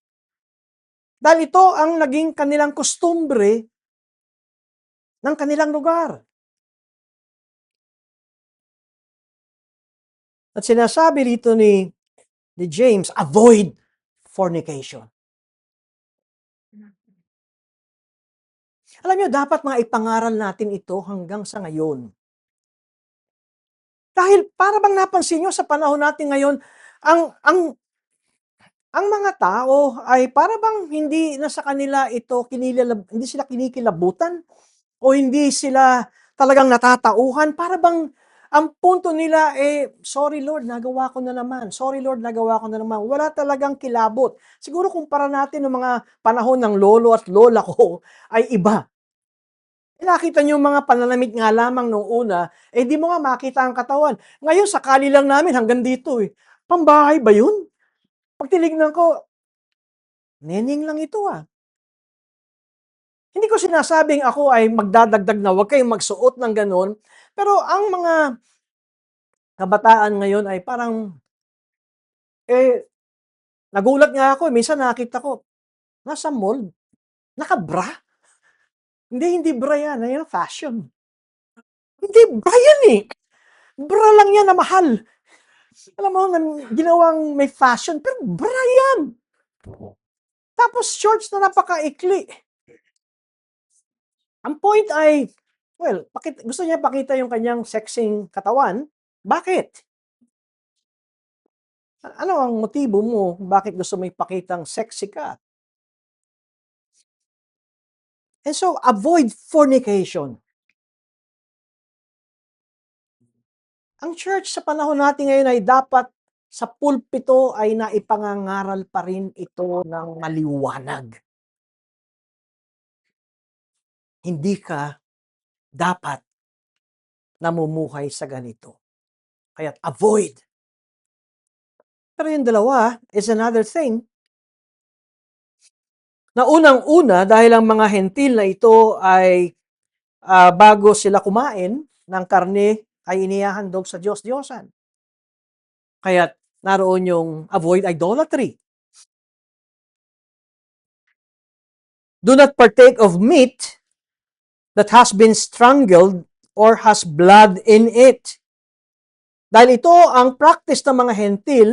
Dahil ito ang naging kanilang kostumbre ng kanilang lugar. At sinasabi dito ni James, avoid fornication. Alam niyo dapat maipangaral natin ito hanggang sa ngayon. Dahil para bang napansin niyo sa panahon natin ngayon, ang ang ang mga tao ay para bang hindi na sa kanila ito hindi sila kinikilabutan o hindi sila talagang natatauhan. Para bang ang punto nila, "Sorry Lord, nagawa ko na naman. Sorry Lord, nagawa ko na naman." Wala talagang kilabot. Siguro kumpara natin nung mga panahon ng lolo at lola ko ay iba. Nakita niyo yung mga pananamit nga lamang nung una, di mo nga makita ang katawan. Ngayon sakali lang namin hanggang dito, eh. Pambahay ba yun? 'Pag tinignan ko, neneng lang ito, ah. Hindi ko sinasabing ako ay magdadagdag na huwag kayong magsuot ng gano'n, pero ang mga kabataan ngayon ay parang, eh, nagulat nga ako, minsan nakita ko, nasa mall, naka-bra. Hindi bra yan, ayan fashion. Hindi bra yan, eh. Bra lang yan na mahal. Alam mo, ginawang may fashion, pero bra yan. Tapos shorts na napakaikli. Ang point ay, well, gusto niya pakita yung kanyang sexing katawan. Bakit? Ano ang motibo mo? Bakit gusto mo ipakitang sexy ka? And so, avoid fornication. Ang church sa panahon natin ngayon ay dapat sa pulpito ay naipangangaral pa rin ito ng maliwanag. Hindi ka dapat namumuhay sa ganito. Kaya't avoid. Pero yung dalawa is another thing. Na unang-una, dahil ang mga hentil na ito ay bago sila kumain ng karne, ay inihahandog sa Diyos-Diyosan. Kaya't naroon yung avoid idolatry. Do not partake of meat that has been strangled or has blood in it. Dahil ito ang practice ng mga hentil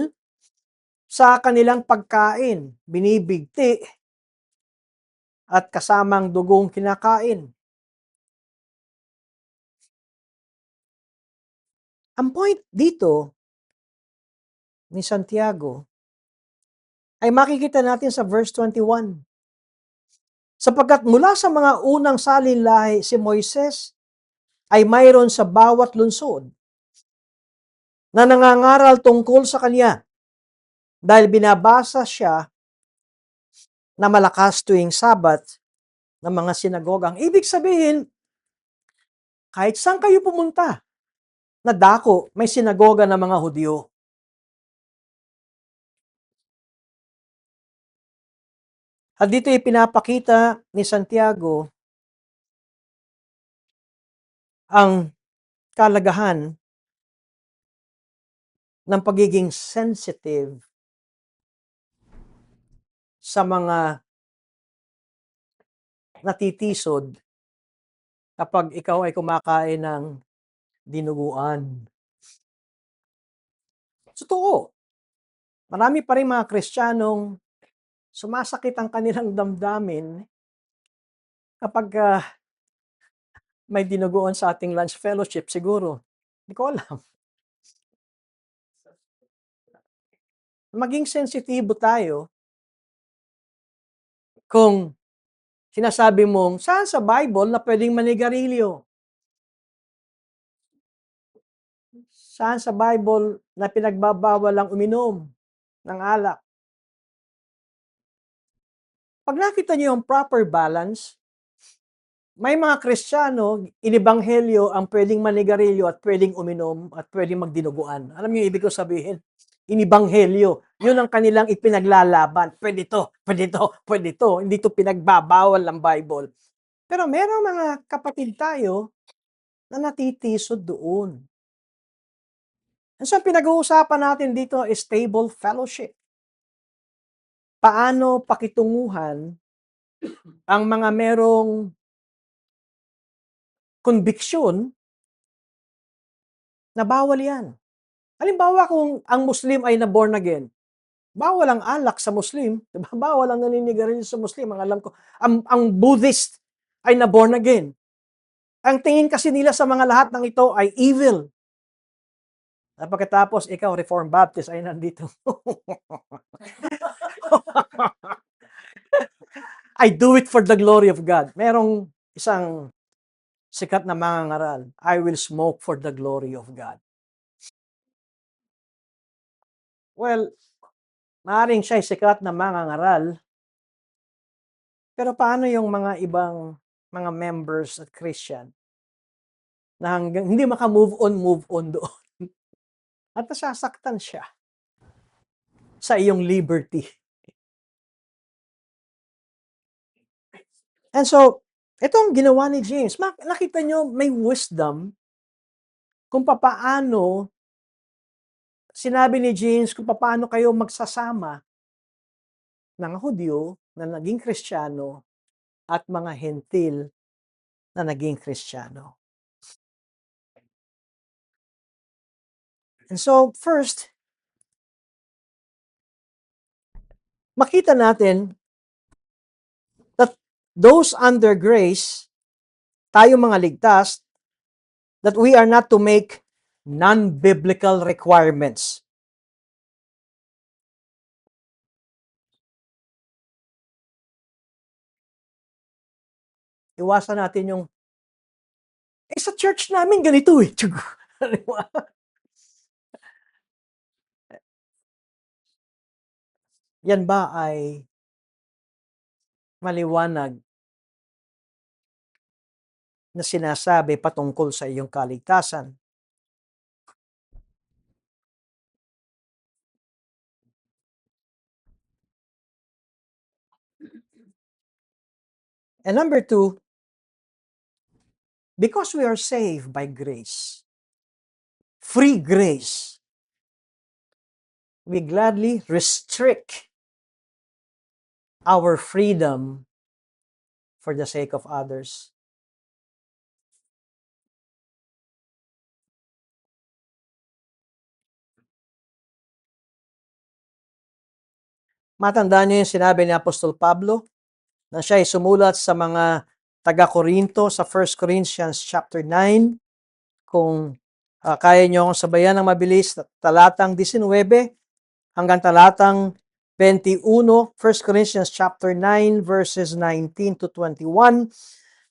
sa kanilang pagkain. Binibigti at kasamang dugong kinakain. Ang point dito ni Santiago ay makikita natin sa verse 21. Sapagkat mula sa mga unang salinlahi si Moises ay mayroon sa bawat lungsod na nangangaral tungkol sa kanya dahil binabasa siya na malakas tuwing Sabat ng mga sinagogang. Ibig sabihin, kahit saan kayo pumunta, na dako, may sinagoga ng mga Hudyo. At dito ipinapakita ni Santiago ang kalagahan ng pagiging sensitive sa mga natitisod kapag ikaw ay kumakain ng dinuguan. Totoo, marami pa rin mga Kristiyanong sumasakit ang kanilang damdamin kapag may dinuguan sa ating lunch fellowship siguro. Hindi ko alam. Maging sensitibo tayo kung sinasabi mong, saan sa Bible na pwedeng manigarilyo? Saan sa Bible na pinagbabawal ang uminom ng alak? Pag nakita niyo yung proper balance, may mga Kristiyano, inibanghelyo ang pwedeng manigarilyo at pwedeng uminom at pwedeng magdinuguan. Alam niyo yung ibig ko sabihin? Inibanghelyo. Yun ang kanilang ipinaglalaban. Pwede to, pwede to, pwede to. Hindi to pinagbabawal ng Bible. Pero merong mga kapatid tayo na natitisod doon. And so, pinag-uusapan natin dito is stable fellowship. Paano pakitunguhan ang mga merong conviction na bawal yan. Halimbawa kung ang Muslim ay na-born again, bawal ang alak sa Muslim, diba? Bawal ang naninigarilyo sa Muslim, ang alam ko. Ang Buddhist, ay na-born again. Ang tingin kasi nila sa mga lahat ng ito ay evil. At pagkatapos, ikaw, Reformed Baptist, ay nandito. I do it for the glory of God. Merong isang sikat na mangangaral, I will smoke for the glory of God. Well, maaaring siya'y sikat na mangangaral, pero paano yung mga ibang mga members at Christian na hanggang hindi move on doon. At nasasaktan siya sa iyong liberty. And so, itong ginawa ni James, nakita nyo may wisdom kung papaano sinabi ni James kung paano kayo magsasama ng Hudyo na naging Kristiyano at mga Hentil na naging Kristiyano. And so, first, makita natin that those under grace, tayo mga ligtas, that we are not to make non-biblical requirements. Iwasan natin yung, sa church namin ganito eh. Yan ba ay maliwanag na sinasabi patungkol sa iyong kaligtasan? And number two, because we are saved by grace, free grace, we gladly restrict our freedom for the sake of others. Matandaan niyo yung sinabi ni Apostol Pablo na siya ay sumulat sa mga taga-Korinto sa 1 Corinthians chapter 9. Kung kaya niyo akong sabayan ng mabilis, talatang 19 hanggang talatang 21, 1 Corinthians chapter 9 verses 19 to 21.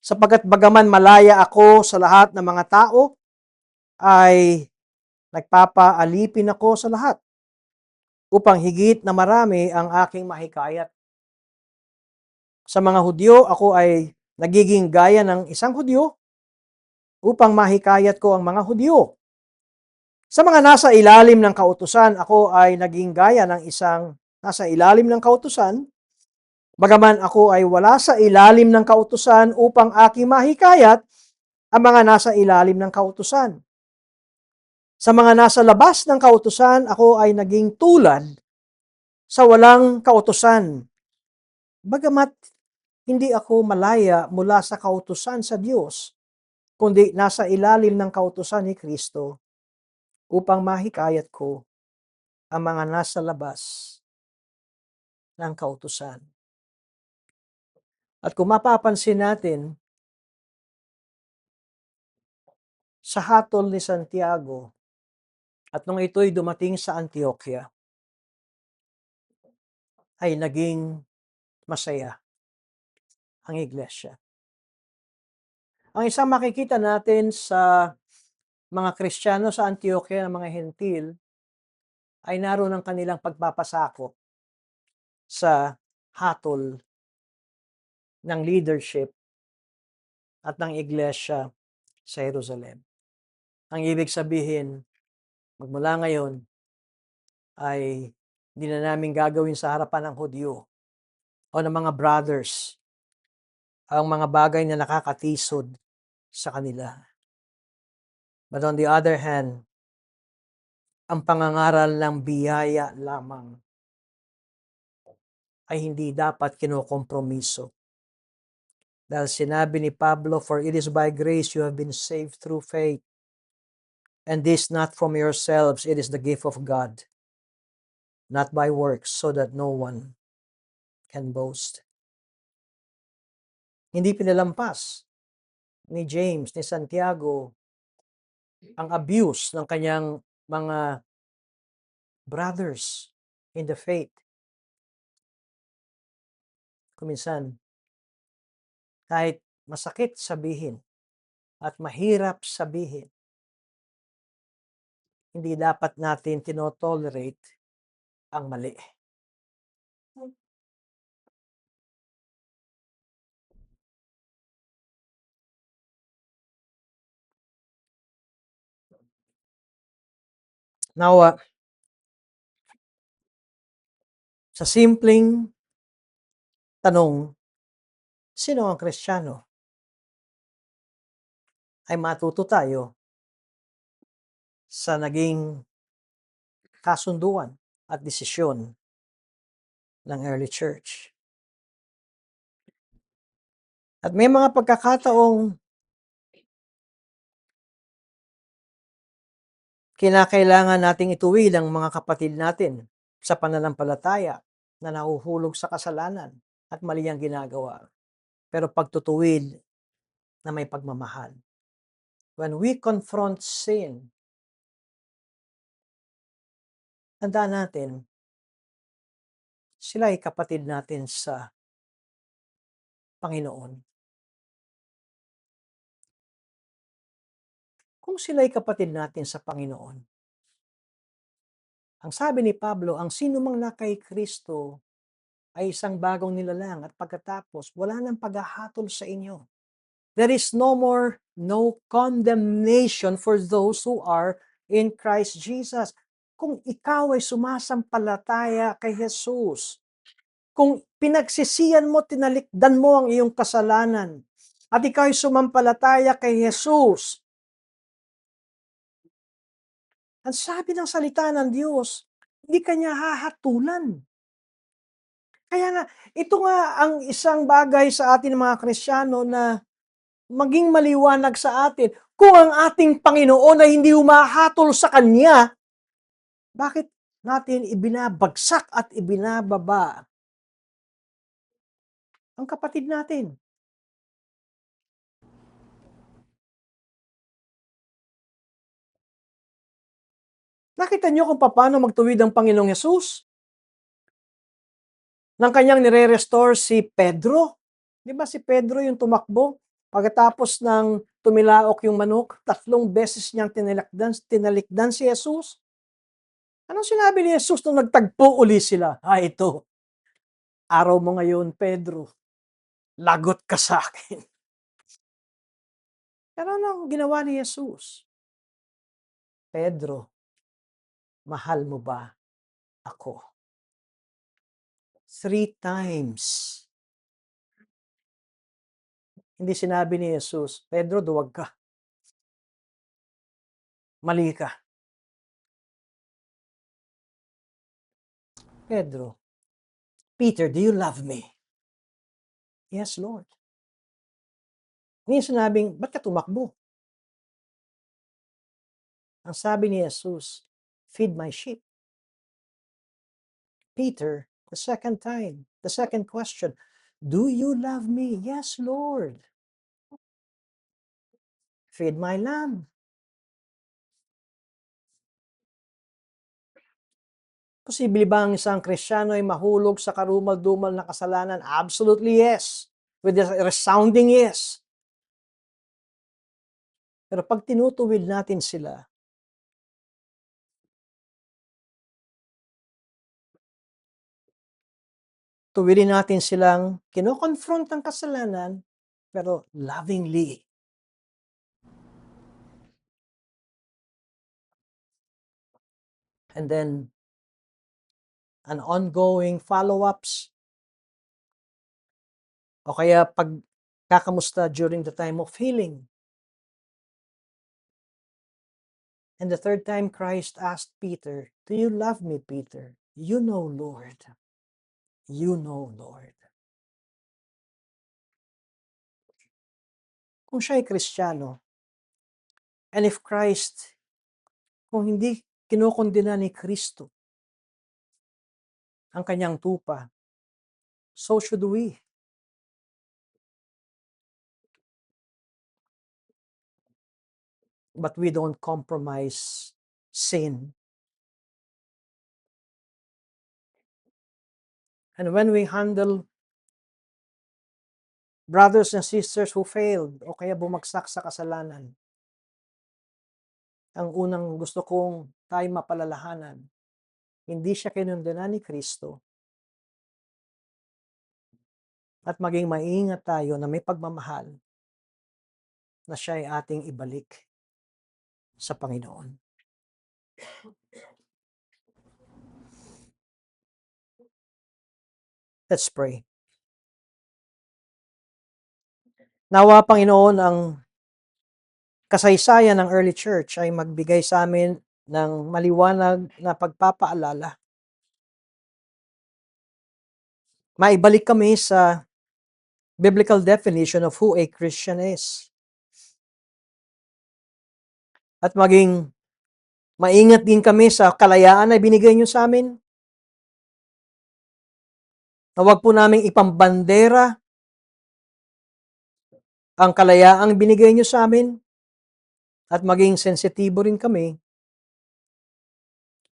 Sapagkat bagaman malaya ako sa lahat ng mga tao, ay nagpapaalipin ako sa lahat upang higit na marami ang aking mahikayat. Sa mga Hudyo, ako ay nagiging gaya ng isang Hudyo upang mahikayat ko ang mga Hudyo. Sa mga nasa ilalim ng kautusan, ako ay naging gaya ng isang nasa ilalim ng kautusan, bagaman ako ay wala sa ilalim ng kautusan upang aking mahikayat ang mga nasa ilalim ng kautusan. Sa mga nasa labas ng kautusan, ako ay naging tulad sa walang kautusan. Bagamat hindi ako malaya mula sa kautusan sa Diyos, kundi nasa ilalim ng kautusan ni Kristo upang mahikayat ko ang mga nasa labas ng kautusan. At kung mapapansin natin, sa hatol ni Santiago, at nung ito'y dumating sa Antioquia, ay naging masaya ang iglesia. Ang isang makikita natin sa mga Kristiyano sa Antioquia, ng mga Hentil, ay naroon ang kanilang pagpapasakop sa hatol ng leadership at ng iglesia sa Jerusalem. Ang ibig sabihin, magmula ngayon, ay hindi na namin gagawin sa harapan ng Hudyo o ng mga brothers ang mga bagay na nakakatisod sa kanila. But on the other hand, ang pangangaral ng biyaya lamang ay hindi dapat kinokompromiso. Dahil sinabi ni Pablo, for it is by grace you have been saved through faith. And this not from yourselves, it is the gift of God, not by works, so that no one can boast. Hindi pinalampas ni James, ni Santiago ang abuse ng kanyang mga brothers in the faith. Kuminsan, kahit masakit sabihin at mahirap sabihin, hindi dapat natin tinotolerate ang mali. Nawa, sa simpleng tanong, sino ang Kristiyano? Ay matuto tayo sa naging kasunduan at desisyon ng early church. At may mga pagkakataong kinakailangan nating ituwid ang mga kapatid natin sa pananampalataya na nahuhulog sa kasalanan at mali ang ginagawa. Pero pagtutuwid na may pagmamahal. When we confront sin, tandaan natin, sila ay kapatid natin sa Panginoon. Kung sila ay kapatid natin sa Panginoon, ang sabi ni Pablo, ang sino mang na kay Kristo ay isang bagong nilalang at pagkatapos wala nang paghahatol sa inyo. There is no condemnation for those who are in Christ Jesus. Kung ikaw ay sumasampalataya kay Jesus, kung pinagsisiyan mo, tinalikdan mo ang iyong kasalanan, at ikaw ay sumampalataya kay Jesus, ang sabi ng salita ng Diyos, hindi kanya hahatulan. Kaya nga, ito nga ang isang bagay sa atin mga Kristiyano na maging maliwanag sa atin. Kung ang ating Panginoon ay hindi humahatol sa Kanya, bakit natin ibinabagsak at ibinababa ang kapatid natin? Nakita niyo kung paano magtuwid ang Panginoong Hesus? Nang kanyang nire-restore si Pedro. Di ba si Pedro yung tumakbo? Pagkatapos ng tumilaok yung manok, 3 beses niyang tinalikdan si Jesus. Anong sinabi ni Jesus nung nagtagpo uli sila? Ito, araw mo ngayon, Pedro. Lagot ka sa akin. Pero anong ginawa ni Jesus? Pedro, mahal mo ba ako? 3 times. Hindi sinabi ni Jesus, Pedro, duwag ka. Mali ka. Pedro, Peter, do you love me? Yes, Lord. Hindi sinabing, ba't ka tumakbo? Ang sabi ni Jesus, feed my sheep. Peter, the second time, the second question, do you love me? Yes, Lord. Feed my lamb. Posible ba ang isang Kristiyano ay mahulog sa karumal-dumal na kasalanan? Absolutely yes. With a resounding yes. Pero pag tinutuwid natin sila, tuwidin natin silang kino-confront ang kasalanan, pero lovingly. And then, an ongoing follow-ups. O kaya pagkakamusta during the time of healing. And the third time Christ asked Peter, do you love me, Peter? You know, Lord. You know, Lord. Kung siya ay Kristiyano, and if Christ, kung hindi kinokondena ni Kristo ang kanyang tupa, so should we. but we don't compromise sin. And when we handle brothers and sisters who failed o kaya bumagsak sa kasalanan, ang unang gusto kong tayo mapalalahanan, hindi siya kinundena ni Kristo, at maging maingat tayo na may pagmamahal na siya ay ating ibalik sa Panginoon. Let's pray. Nawa, Panginoon, ang kasaysayan ng early church ay magbigay sa amin ng maliwanag na pagpapaalala. Maibalik kami sa biblical definition of who a Christian is. At maging maingat din kami sa kalayaan na binigay niyo sa amin. Na huwag po namin ipambandera ang kalayaang binigay niyo sa amin, at maging sensitibo rin kami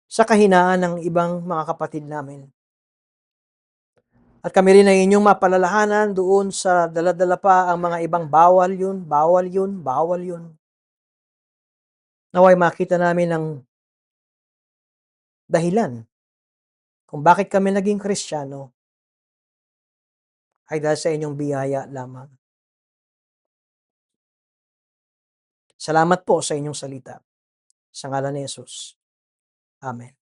sa kahinaan ng ibang mga kapatid namin. At kami rin ay inyong mapalalahanan doon sa dala-dala pa ang mga ibang bawal yun, bawal yun, bawal yun. Naway makita namin ang dahilan kung bakit kami naging Kristiyano ay dahil sa inyong biyaya lamang. Salamat po sa inyong salita. Sa ngalan ni Jesus. Amen.